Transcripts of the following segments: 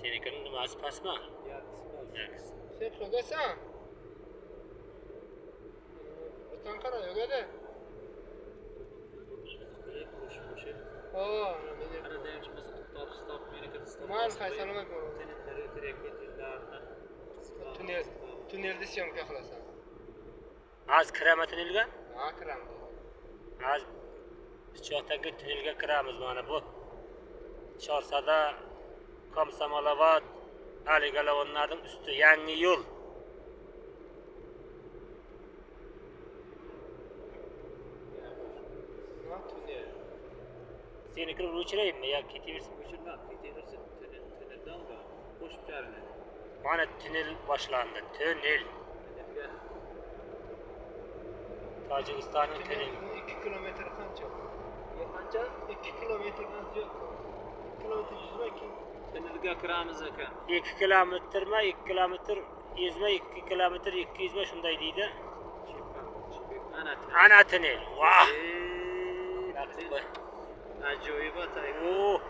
Senikinin nimasi pastmi? Sen ko'gasan? O'tan qara yo'g'ada. Oh, mal qaysalamak bu. Tunelda syomka qilasan. Az kirama tunelga? Ha, kiraman. Az pichoqdagi tunelga kiramiz mana bu. Chorsada Komsomolovat Aligalavonlarning usti yangi yo'l. Ha, tunel. Senikini o'chiraymi yo ketaversin? O'chirma, ketaversin. Tuneldan da qo'shib chiqariladi. Mana tunel boshlandi. Tunel. Tojikistonning tuneli. 2 kilometr qancha? Qancha? 2 kilometrdan ziyod. 2 kilometr yuzma Tunelga kiramiz ekan. 2 kilometrmi? 2 kilometr yuzma 2 kilometr 200 mi shunday deydi. Ana tunel. Vah! Ajoyib atay. Oo.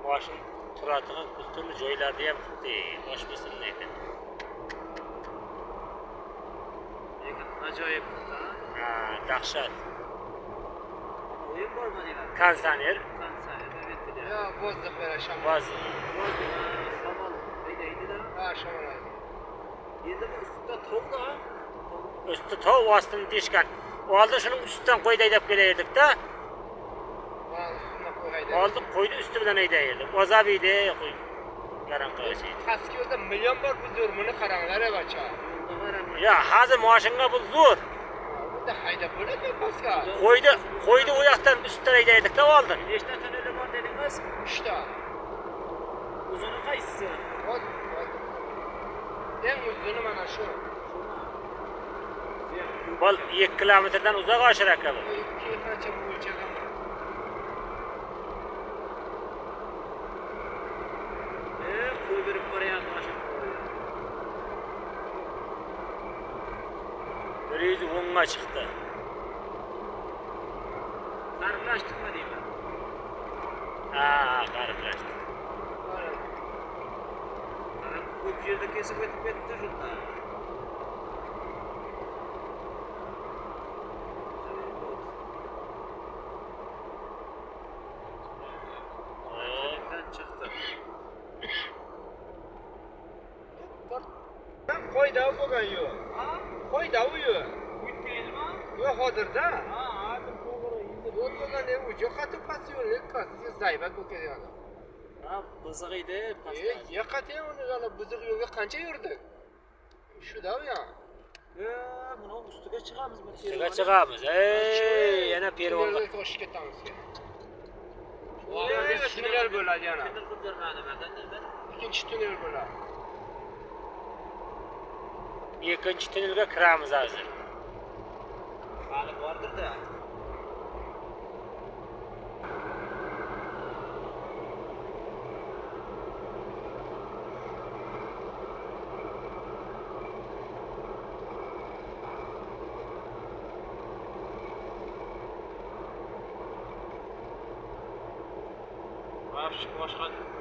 Mashin turadigan turli joylarda ham xuddi boshqasin ekan. Lekin ajoyib. Ha, dahshat. O'yin bormi deyman? Konsaner, Konsaner aytdi. yo, vozdux bera shamol. voz. Shamol haydaydi-da. Ha, shamol. Endi bu ustida tog'da. Usti tog' ostini teshgan. Oldin shuning ustidan qo'y haydab kelaydik-da. Ha, ustuna qo'y hayda. Oldin qo'yni usti bilan haydaydik. Ozabiydi qo'y. Garanqashi. Pastki yo'lda million bor bu zo'r, buni qaranglar bacha. Ya, hozir mashinga bu zo'r. Bunda haydab bo'ladi pastga. Qo'yni u yoqdan ustidan haydaydik-da oldin. Nechta tuneli bor dedingiz? 3 ta. Uzuni qaysisi? Eng uzuni mana shu. Bol 2 kilometrdan uzoq oshir aka bu. 2 qancha o'lchagan. Qo'y berib boryapti mashina. 110 ga chiqdi. Qariblashdikmi deyman? Ha, qariblashdik. Ko'p yerda kesib o'tib ketdi shunda. Chiqdi. Qo'yda bo'lgan yo'q. Ha? Qo'yda u yo'q. O'tmaydimi? Yo'q, hozirda. Ha, hozir to'g'ri. Yo'q bo'lgan u yo'qotib past yo'lni pastga zaybat bo'lib ketgan. Ha, biziq edi, pastda. Yo'qotib uni yana buzuq yo'lga qancha yurdik? Shu-da u ya. Buni ustiga chiqamiz bu. Ustiga chiqamiz. Ey, yana pervonga toshib ketamiz. Voqea tunel bo'ladi yana. Tunel qildirmadi. Ikkinchi tunel bo'ladi. ikkinchi tunelga kiramiz hozir. Hali bordir-da.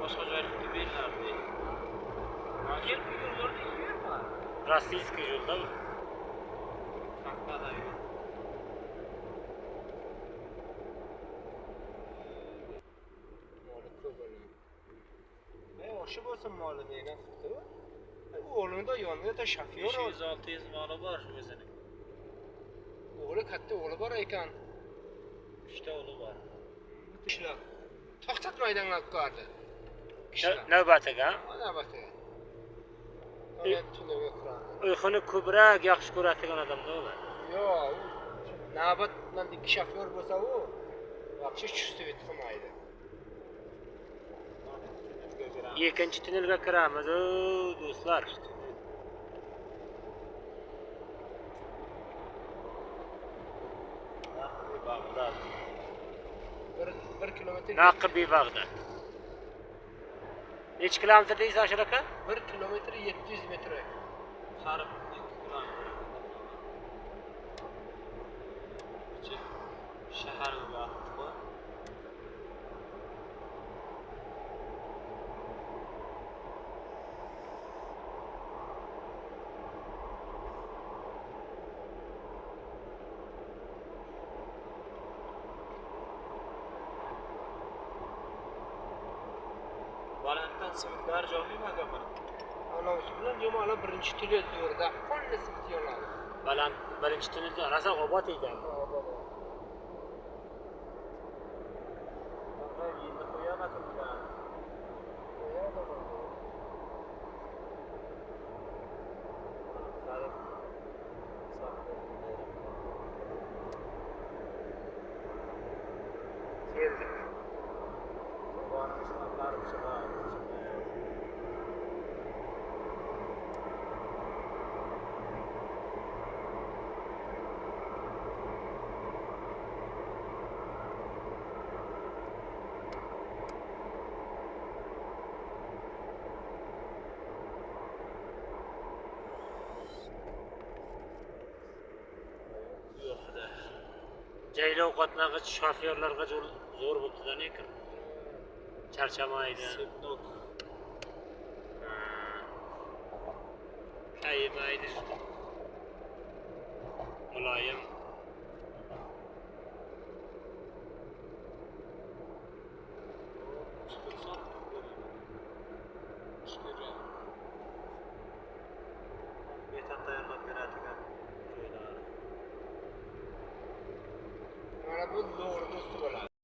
boshqa joyga qilib beriladi. Yo'l yo'llarni yurma. Rossiyskiy yo'lda. Qahvada yo'l. Moli ko'p bo'ladi. O'sha bo'lsa moli degan qildi. O'g'lingda yonida shofyor 500-600 moli bor o'zining. O'g'li katta o'g'li bor ekan. 3 ta o'g'li bor. Ishlar. To'xtatmaydan qo'yardi. Navbatiga. Navbatiga. Uyquni ko'proq yaxshi ko'radigan odamda ular. Yo'q, navbatdan ikki shofyor bo'lsa u вообще чувствует qilmaydi. Ikkinchi tunnelga kiramiz, do'stlar. Bag'dod. 1 kilometr. Naqibi Bag'dod. Necha kilometr deysiz Ashir aka? 1 kilometr 700 metr. Qarib 2 kilometr. shaharga vaqt bu. Valentin simitlar joymi agapini? Anavsi bilan jamoalar birinchi televizorda qonni simit yonadi. Baland birinchi tunida rosa obod edi. Endi qo'yaman turgan. Keldi. Jaylov qatnag'ich shofyorlarga zo'r bo'ldi-da lekin. Charchamaydi. Kaymaydi. Muloyim